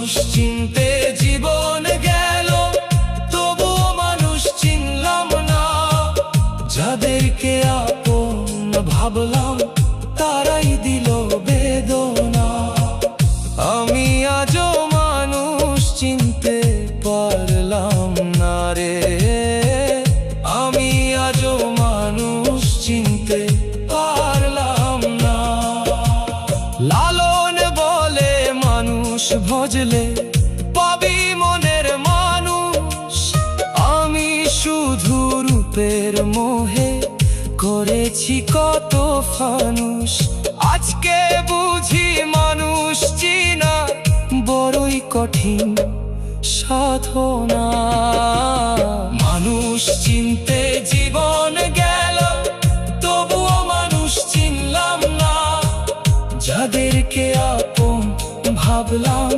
মানুষ চিনতে জীবন গেল, তবুও মানুষ চিনলাম না। যাদেরকে আপন ভাবলাম তারাই দিল বেদনা। আমি আজও মানুষ চিনতে পারলাম না রে, আমি আজও মানুষ চিনতে পারলাম না। লালন বলে মানুষ ভজলে পাবি মনের মানুষ, আমি শুধু রূপের মোহে করেছি কত ফানুষ। আজকে বুঝি মানুষ চিনা বড়ই কঠিন সাধনা। মানুষ চিনতে জীবন গেল, তবুও মানুষ চিনলাম না। যাদেরকে আপন ভাবলাম